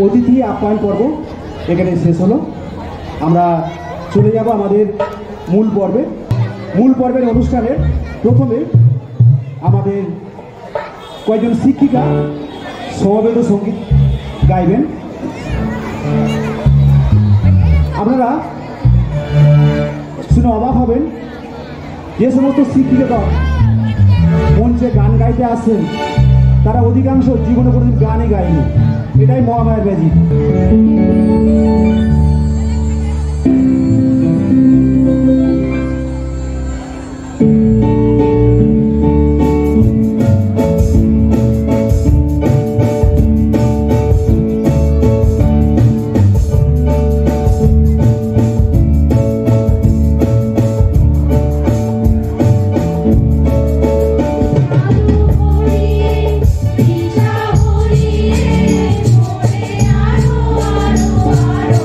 অতিথি আপ্যায়ন পর্ব এখানে শেষ হলো। আমরা চলে যাব আমাদের মূল পর্বের অনুষ্ঠানের প্রথমে আমাদের কয়েকজন শিক্ষিকা সমবেত সঙ্গীত গাইবেন। আপনারা শুনে অবাক হবেন, যে সমস্ত শিক্ষিকা মঞ্চে গান গাইতে আসেন তারা অধিকাংশ জীবনে কোনোদিন গানই গায়নি। এটাই মহামায়ার ম্যাজিক। আরো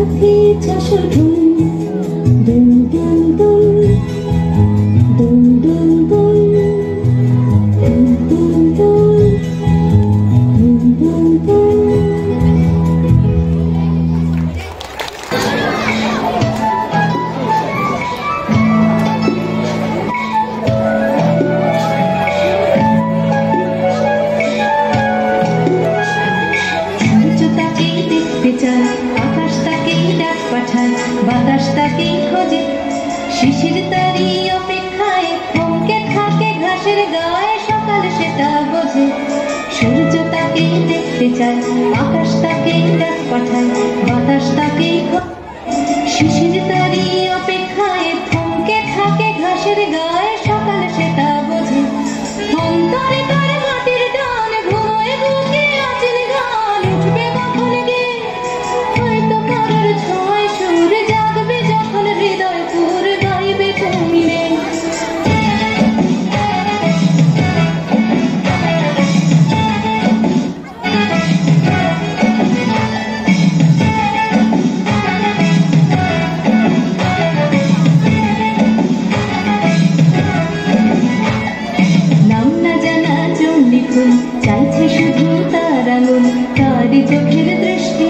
সাথী চাষর ধুন দুন দুন দুন দুন দুন দুন দুন দুন দুন দুন দুন। আকাশ তাকেই ডাক পাঠায়, বাতাস তাকেই খোঁজে, শিশির তারই অপেক্ষায় থমকে থাকে ঘাসের গায়ে, সকাল সেটা বোঝে। সূর্য তাকেই দেখতে চায়, আকাশ তাকেই ডাক পাঠায়, বাতাস তাকেই শিশির তারই অপেক্ষায় থমকে থাকে ঘাসের গায়ে, সকাল সেটা বোঝে। অন্তরে তার মাটির ডান ঘুমোয় বুকে আছেন গান, উঠবে কখন গে হয়তো কারোর ছোঁয়ায় সুর জাগবে যখন হৃদয় পুর গাইবে তুমি রে। চাইছে শুধু তার আঙুল, তারই চোখের দৃষ্টি,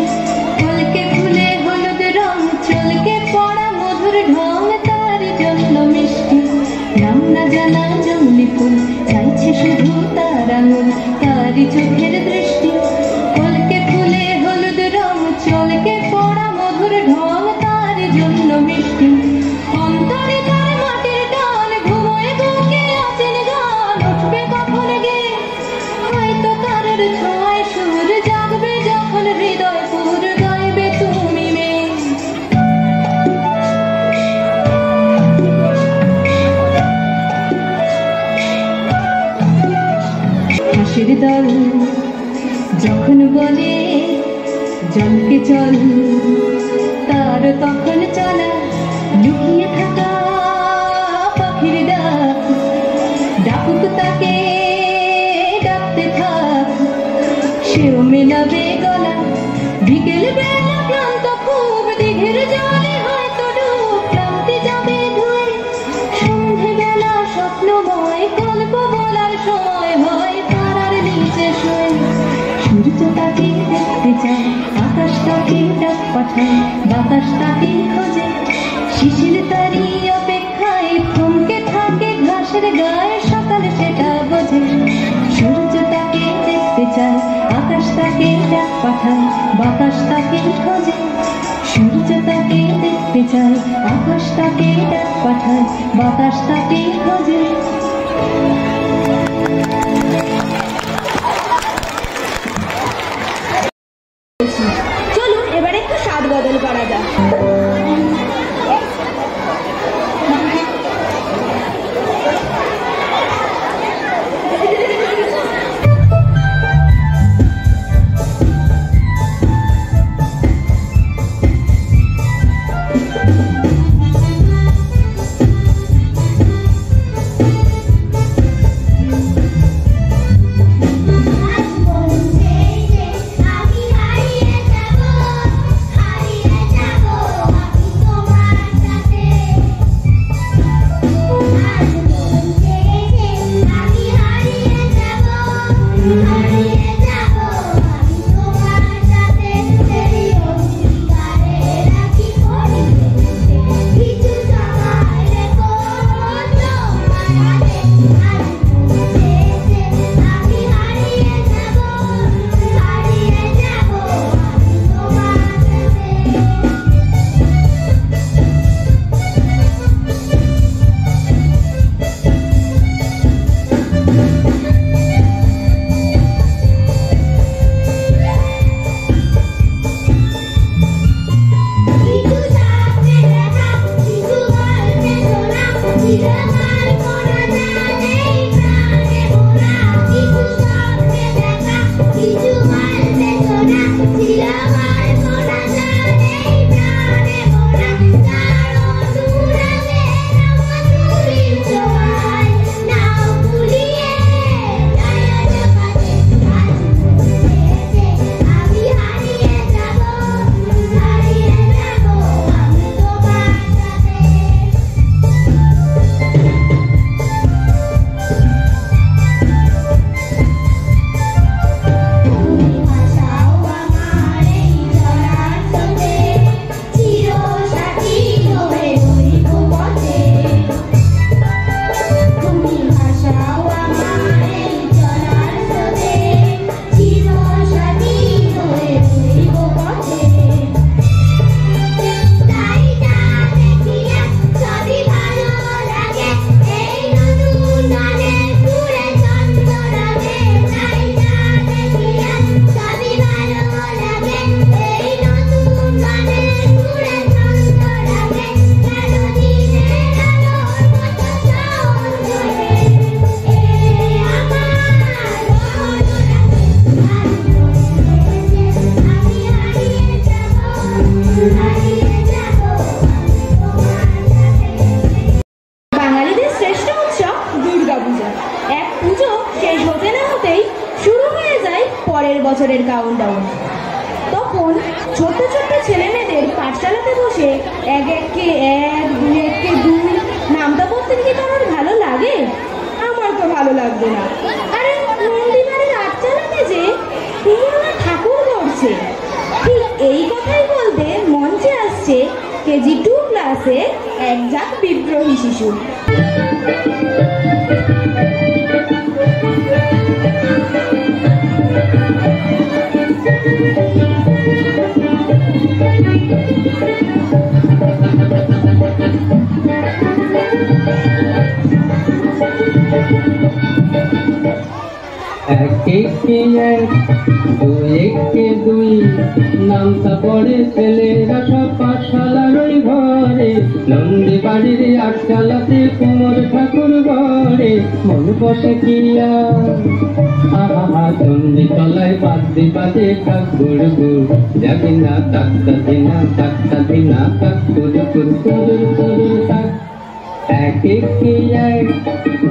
ফলকে ফুলে হলুদ রং, চলকে পড়া মধুর ঢং, তারই জন্য মিষ্টি। নাম না জানা জঙ্গলি ফুল, চাইছে শুধু তার আঙুল, তারই চোখের দৃষ্টি, ফলকে ফুলে হলুদ রং, চলকে পড়া মধুর ঢং, তারই জন্য মিষ্টি। অন্তরে তার মাটির টান ঘুমোয় বুকে আছেন গান, উঠবে কখন গে হয়তো কারোর ছোঁয়ায় সুর জাগবে যখন হৃদয় পুর গাইবে তুমি মে। হাসির দল যখন বলে জলকে চল, তার তখন চলা লুকিয়ে থাকা পাখির ডাক, ডাকুক তাকে ডাকতে থাক, সেও মেলাবে গলা। বিকেল বেলা ক্লান্ত খুব দিঘির জলে হয়তো ডুব, ক্লান্তি যাবে ধুয়ে সন্ধে বেলা স্বপ্নময়, গল্প বলার সময় হয় তারার নিচে শুয়ে। সূর্য তাকে দেখতে চায়, আকাশ তাকে ডাক পাঠায়, বাতাস তাকে খোঁজে, শিশির তারই অপেক্ষায় থমকে থাকে ঘাসের গায়ে, সকাল সেটা বোঝে। সূর্য তাকে দেখতে চায়, আকাশ তাকে ডাক পাঠায়, বাতাস তাকে খোঁজে, সূর্য তাকে দেখতে চায়, আকাশ তাকে ডাক পাঠায়, বাতাস তাকে খোঁজে। চলুন এবার একটু স্বাদ বদল করা যাক। শেষ হতে না হতেই শুরু হয়ে যায় পরের বছরের কাউন্টডাউন। তখন ছোট্ট ছোট্ট ছেলে মেয়েদের পাঠশালাতে বসে এক এককে এক, দুই এককে দুই নামটা বলতে কি কারোর ভালো লাগে? আমার তো ভালো লাগবে না। আরে নন্দীবাড়ির আটচালাতে যে কুমোররা ঠাকুর ধরছে, ঠিক এই কথাই বলতে মঞ্চে আসছে কেজি 2 ক্লাসে এক ঝাঁক বিদ্রোহী শিশু। এক একে এক, দুই একে দুই, নামটা পড়ে ছেলেরা সব পাঠশালার ওই ঘরে। নন্দী বাড়ির আটচালাতে কুমোর ঠাকুর ঘরে, মন বসে কি আহা চন্ডী তলায় বাদ্যি বাজে কাক গুড় গুড়, যাবি না তাক্তা দিনা তাক্তা দিনা কাক কুড় কুড় কুড়ুর কুড়ুর কাক। এক একে এক,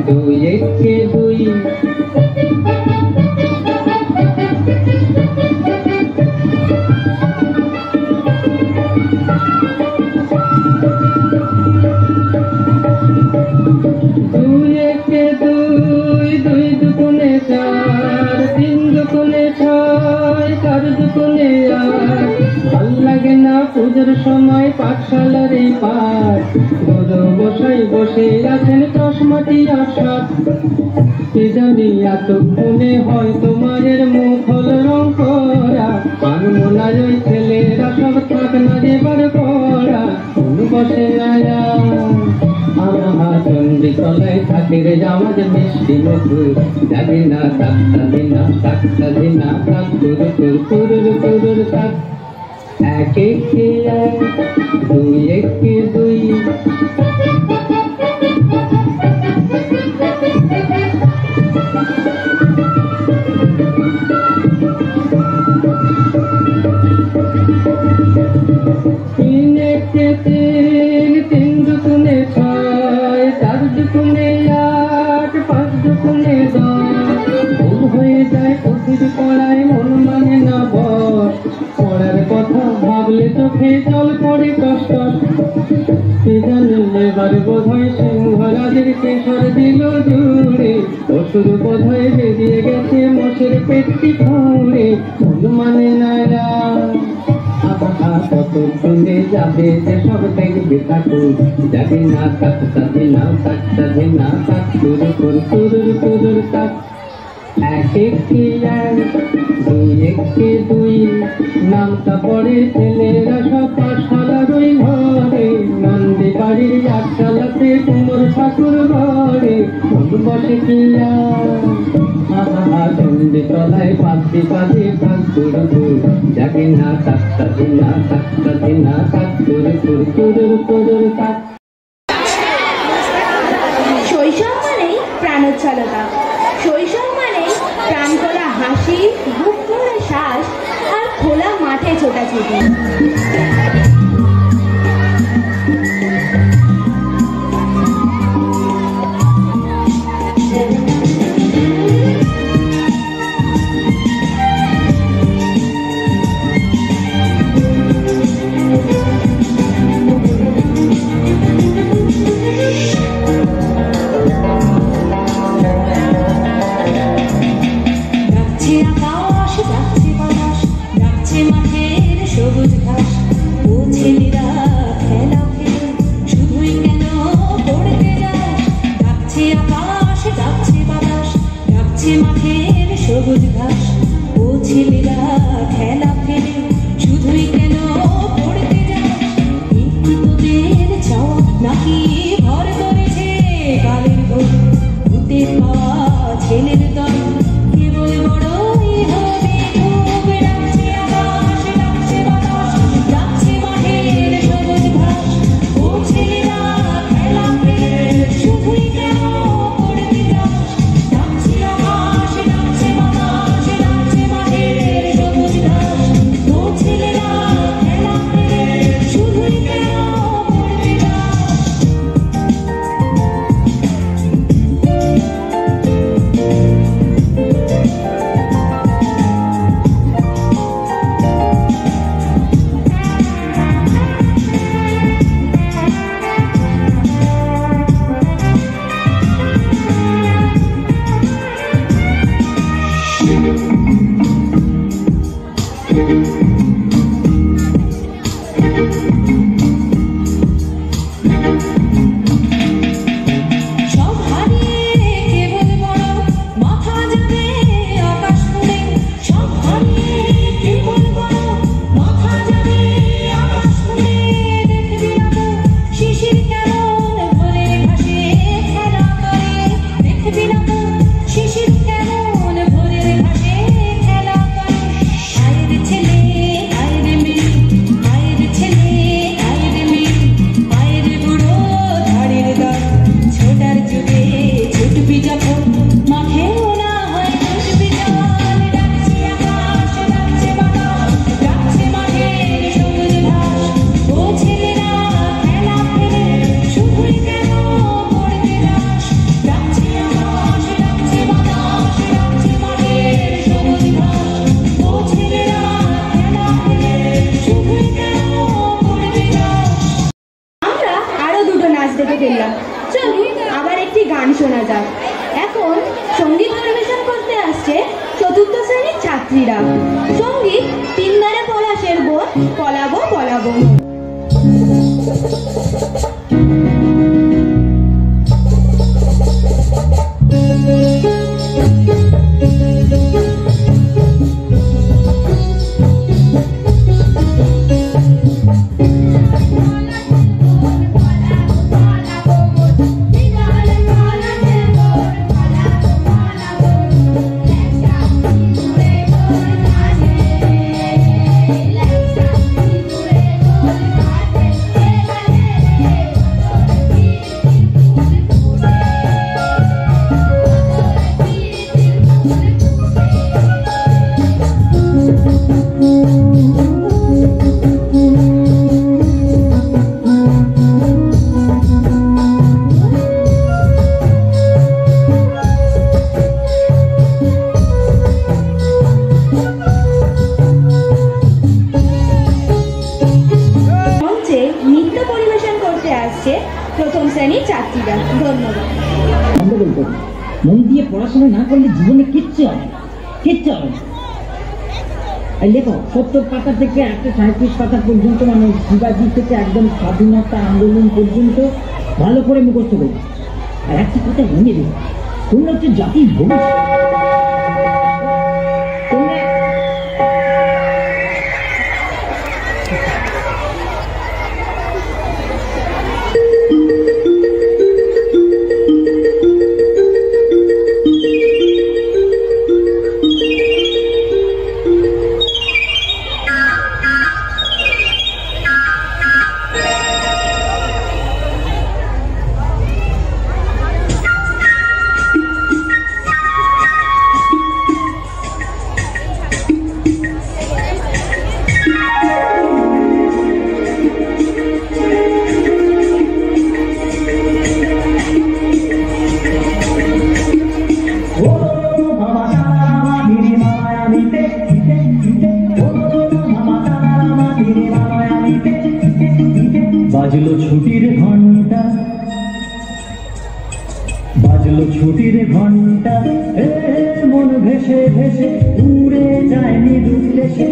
দুই একে দুই, দুই একে দুই, দুই দুগুণে চার, তিন দুগুণে ছয়, চার দুগুণে আট। ভাল লাগে না পুজোর সময় পাঠশালার এই পাঠ, গুরু বসাই বসে আছেন চশমাটি আসার। কে জানি এতক্ষণে হয়তো মায়ের মুখ হল রং করা, আর মনার ওই ছেলেরা সব থাক না যেবার পড়া। মন বসে না আহা চন্ডী তলায় থাকে রে জামাজ মিষ্টি মধুর, যাবি না তাক্তা দিনা তাক্তা দিনা তাক কুরুর কুরুর কুরুর তাক। এক একে এক, দুই একে দুই, তিন একে তিন, তিন দুগুণে ছয়, চার দুগুণে আট, পাঁচ দুগুণে 10। ভুল হয়ে যায় পুঁথির পড়ায়, মন মানে না বস, পড়ার কথা ভাবলে চোখে জল পড়ে কষ্ট। কে জানে এবার বোধ হয় সিংহরাজের কেশর দিল জুড়ে, অসুর বোধ হয় বেরিয়ে গেছে মোষের পেটটি খুঁড়ে। মন মানে না কত দূরে যাবে যে সব দেখবে ঠাকুর, যাবি না তাক্তা দিনা তাক্তা দিনা তাক কুরুর কুরুর কুরুর তাক। এক একে এক, দুই একে দুই, নামটা পড়ে ছেলেরা সব পাঠশালার ওই ঘরে। নন্দী বাড়ির আটচালাতে কুমোর ঠাকুর ঘরে, মন বসে কি আহা চন্ডী তলায় বাদ্যি বাজে কাক গুড় গুড়, যাবি না তাক্তা দিনা তাক্তা দিনা তাক কুরুর কুরুর কুরুর তাক। শৈশব মানেই প্রাণোচ্ছলতা, শৈশব মানেই প্রাণ খোলা হাসি, বুক ভরে শ্বাস আর খোলা মাঠে ছোটাছুটি। সবুজ ঘাস ও ছেলেরা খেলা ফেলে শুধুই কেন পড়তে যায় তোদের চাওয়া নাকি ভর করেছে কালের ভোর ভূতের পাওয়া ছেলের দল কেবল বড়ই হবে খুব ডাকছে আকাশ ডাকছে বাতাস ডাকছে মাঠের সবুজ ঘাস ও ছেলেরা খেলা ফেলে শুধুই কেন পড়তে যায় ডাকছে আকাশ ডাকছে বাতাস ডাকছে মাঠের সবুজ ঘাস ও ছেলেরা যাত্রীরা। সঙ্গীত তিনদারে পলাশের বোন, পলাবো পলাবো। প্রথম শ্রেণীর ছাত্রীরা। ধন্যবাদ। মন দিয়ে পড়াশোনা না করলে জীবনে কিচ্ছু হবে লেখো 70 পাতা থেকে 137 পাতা পর্যন্ত, মানে শিবাজি থেকে একদম স্বাধীনতা আন্দোলন পর্যন্ত ভালো করে মুখস্থ করবে। আর একটা কথা মনে দেবে, তোমরা হচ্ছে জাতির ভবিষ্যৎ। বাজলো ছুটির ঘন্টা, বাজলো ছুটির ঘন্টা, মন ভেসে ভেসে উড়ে যায় নিরুদ্দেশে,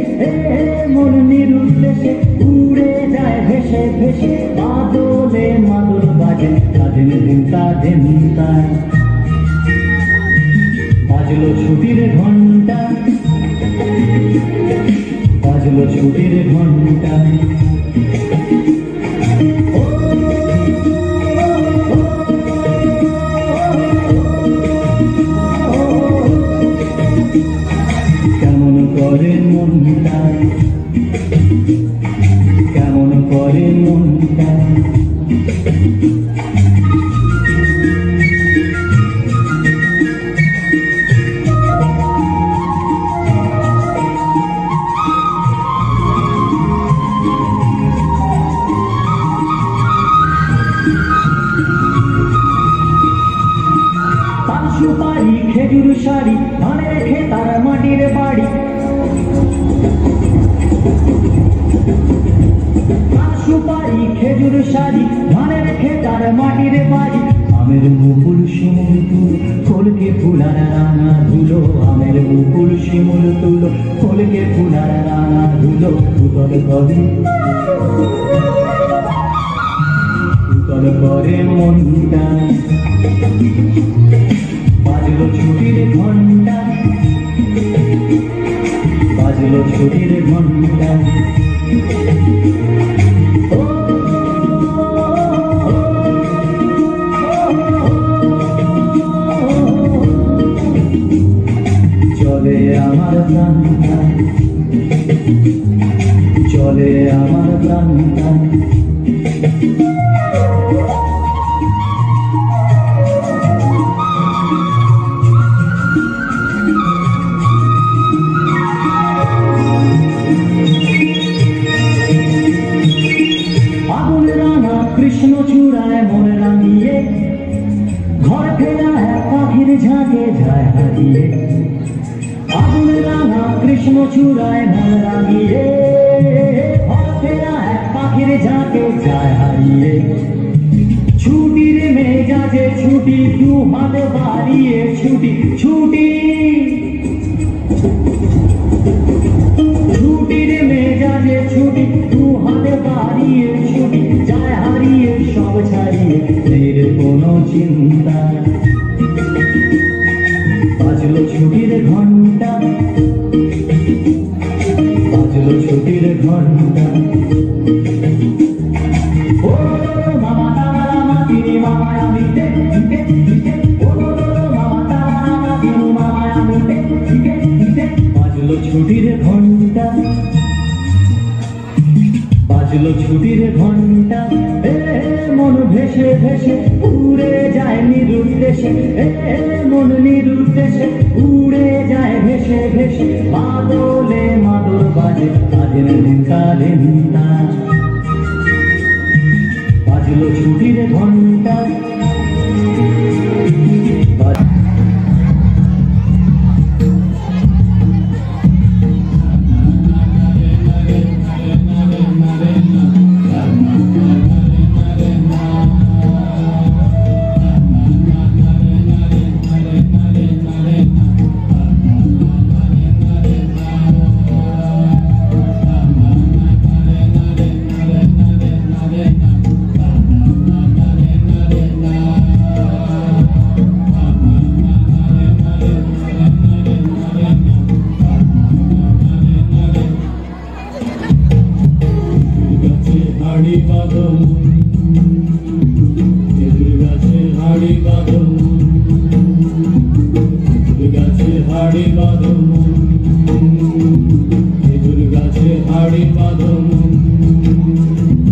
মন নিরুদ্দেশে উড়ে যায় ভেসে ভেসে, মাদলে মাদল বাজে তাদের দিন তাদের তার। বাজলো ছুটির ঘন্টা, বাজলো ছুটির ঘন্টা, কেমন করে মনটা, কেমন করে মনটা, সুপারি খেজুর শাড়ি ধানে রেখে তার মাটির বাড়ি, সুপারি খেজুর শাড়ি ধানে রেখে তার মাটির বাড়ি, আমের মুকুল শিমুল তুলো ফলকে ফুলার রাঙা ধুলো, আমের মুকুল শিমুল তুলো ফলকে ফুলার রাঙা ধুলো, উতল করে উতল করে মনটা। বাজলো ছুটির ঘন্টা, বাজলো ছুটির ঘন্টা, চলে আমার প্রাণটা, চলে আমার প্রাণটা, কৃষ্ণ চূড়ায় মন রাঙিয়ে ঘর ফেরা এক পাখির ঝাঁকে যায় হারিয়ে, আগুন রাঙা কৃষ্ণ চূড়ায় মন রাঙিয়ে ঘর ফেরা এক পাখির ঝাঁকে যায় হারিয়ে, ছুটির মেজাজে ছুটি দু হাত বাড়িয়ে ছুটি ছুটি, বাজলো ছুটির ঘন্টা, বাজলো ছুটির ঘন্টা। ও মামা তারা তিনি মামায় আমিতে দিতে দিতে, ও মামা তারা তিনি মামায় আমিতে দিতে দিতে। বাজলো ছুটির ঘন্টা, বাজলো ছুটির ঘন্টা। মন ভেসে ভেসে উড়ে যায় নিরুদ্দেশে, মন নিরুদ্দেশে উড়ে যায় ভেসে ভেসে। মাদলে মাদল বাজে কাদের নিন্তা নিন্তা, বাজলো ছুটির ঘন্টা।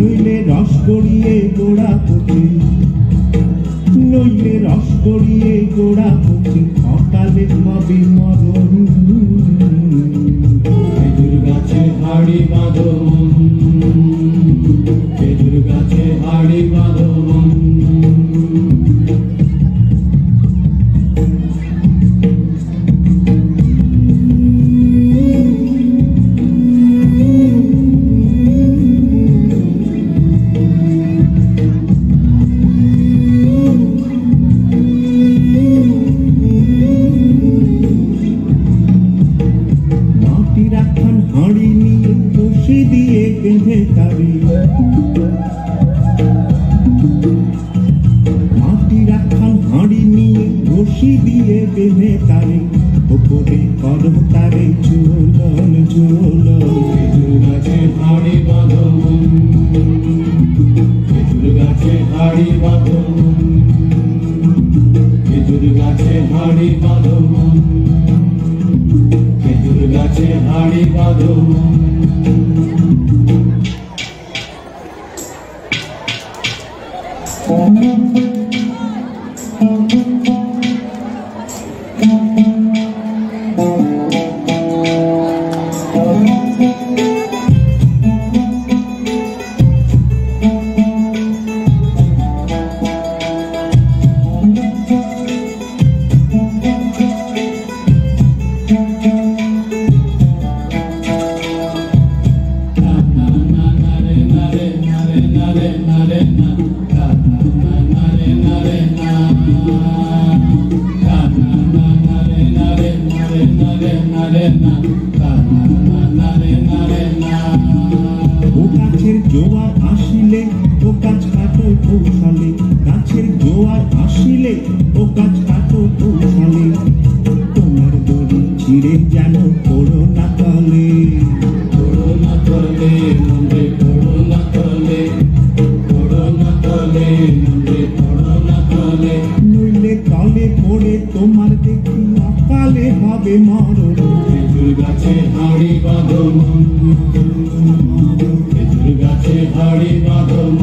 নইলে রস গড়িয়ে গোড়া পথে, নইলে রস গড়িয়ে গোড়া পথে, অকালে হবে মরণ। খেজুর গাছে হাড়ি বাঁধন, খেজুর গাছে হাড়ি বাঁধন। হাঁড়ি নিয়ে রশি দিয়ে বেঁধে তারে, মাটির একখান হাঁড়ি নিয়ে রশি দিয়ে বেঁধে তারে, ওপরে করো তারে ঝোলন ঝোলন। খেজুর গাছে হাড়ি বাঁধন, খেজুর গাছে হাড়ি বাঁধন, খেজুর গাছে হাড়ি বাঁধন, খেজুর গাছে হাড়ি বাঁধন। ও গাছের জোয়ার আসিলে ও গাছ কাটো কৌশলে, গাছের জোয়ার আসিলে ও গাছ কাটো কৌশলে। তোমার দড়ি ছিঁড়ে যেন পড়ো না তলে, পড়ো না তলে মুন্ডে, পড়ো না তলে, পড়ো না তলে মুন্ডে, পড়ো না তলে। নইলে তলে পড়ে তোমার দেখি অকালে হবে মরণ। খেজুর গাছে হাড়ি বাঁধন, খেজুর গাছে হাড়ি বাঁধন।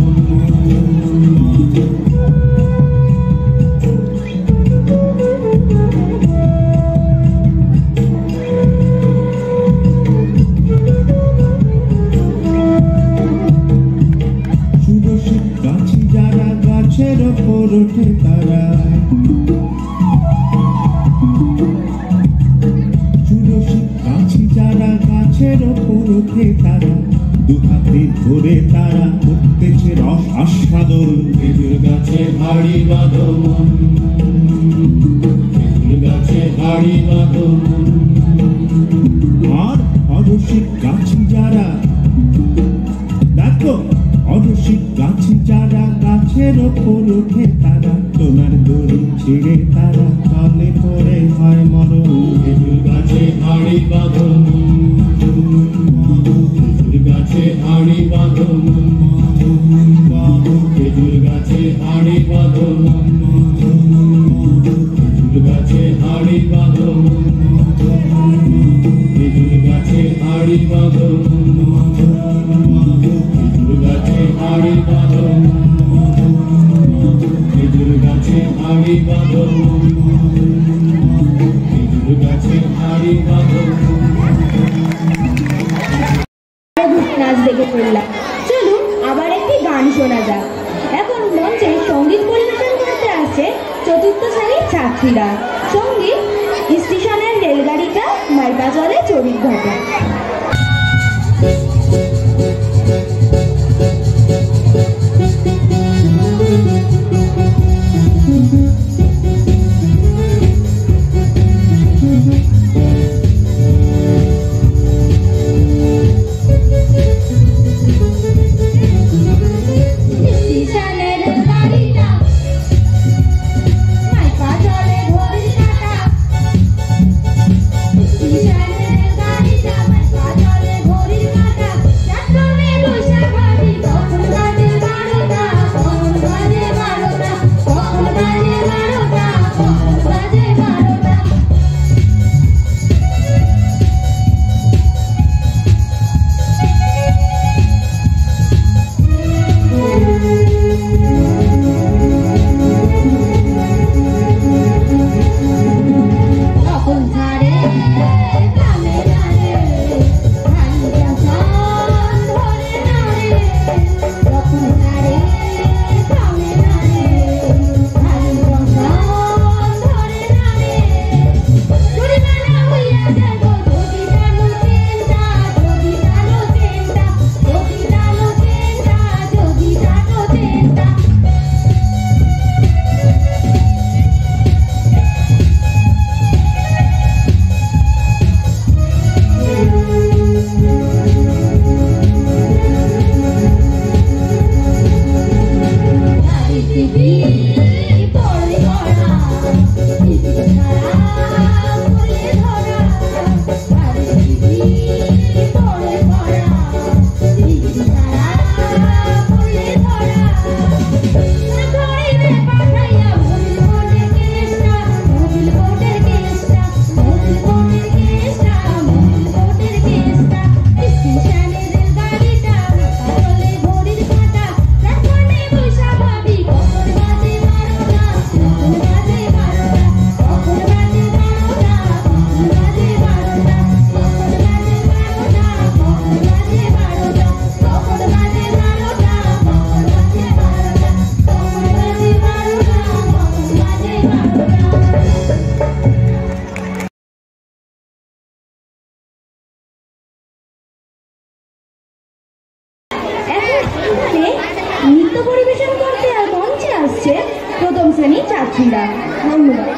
সুরসিক গাছি যারা গাছের ওপর ওঠে তারা, সুরসিক গাছি যারা গাছের ওপর ওঠে তারা, দুহাতে ধরে তারা করতেছে রস আস্বাদন। খেজুর গাছে হাড়ি বাঁধন, খেজুর গাছে হাড়ি বাঁধন। আর অরসিক গাছি যারা, দেখো অরসিক গাছি যারা গাছের ওপর ওঠে তারা, তোমার দড়ি ছিঁড়ে তারা তলে পড়ে হয় মরণ। বাঁধো খেজুর গাছে হাড়ি বাঁধো খেজুর গাছে হাড়ি বাঁধো খেজুর গাছে হাড়ি বাঁধো। নাচ দেখে ফেললাম, চলুন আবার একটি গান শোনা যাক। এখন মঞ্চে সঙ্গীত পরিবেশন করতে আসছে চতুর্থ শ্রেণীর ছাত্রীরা। সঙ্গীত স্টেশনের রেলগাড়িটা মাইপা চলে চড়ির ঘাটে। নৃত্য পরিবেশন করতে আর মঞ্চে আসছে প্রথম শ্রেণীর ছাত্রীরা। ধন্যবাদ।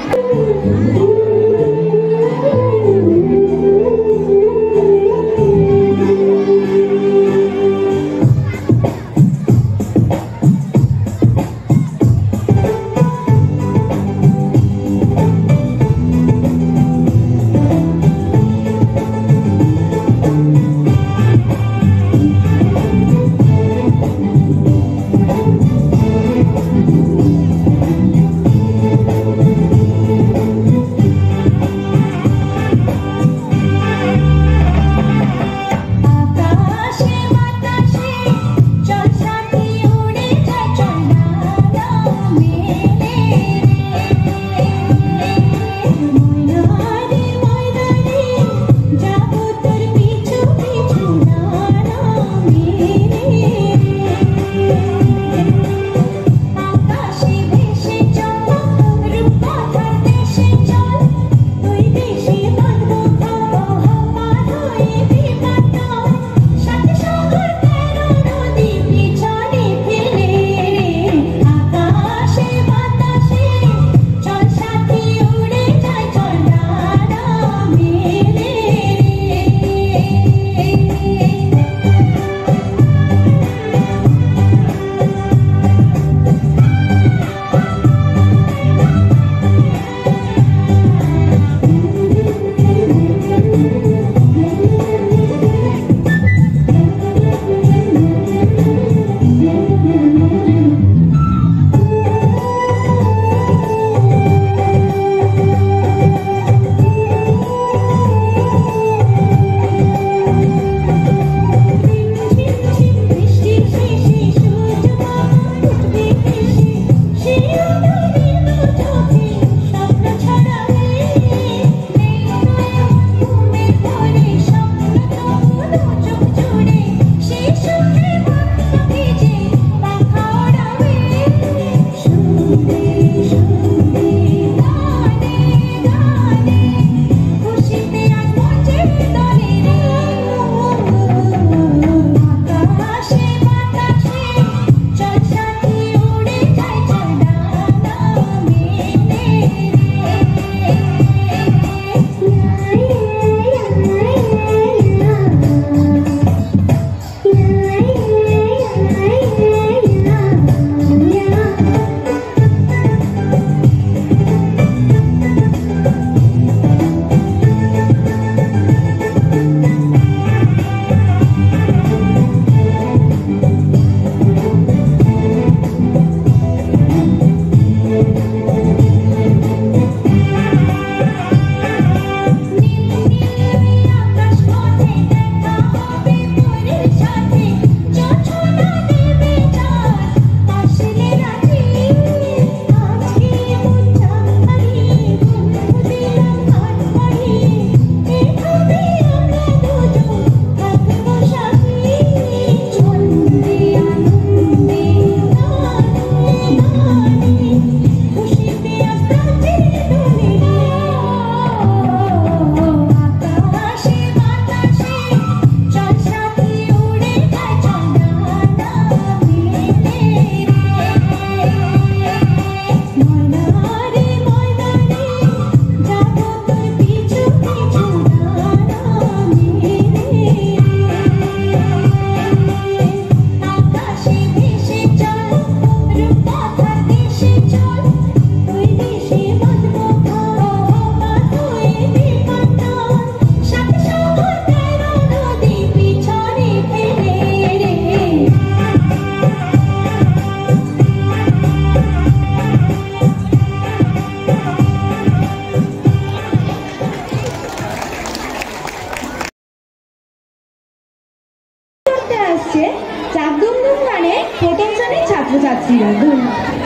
ছাত্রছাত্রীরা। ধন্যবাদ।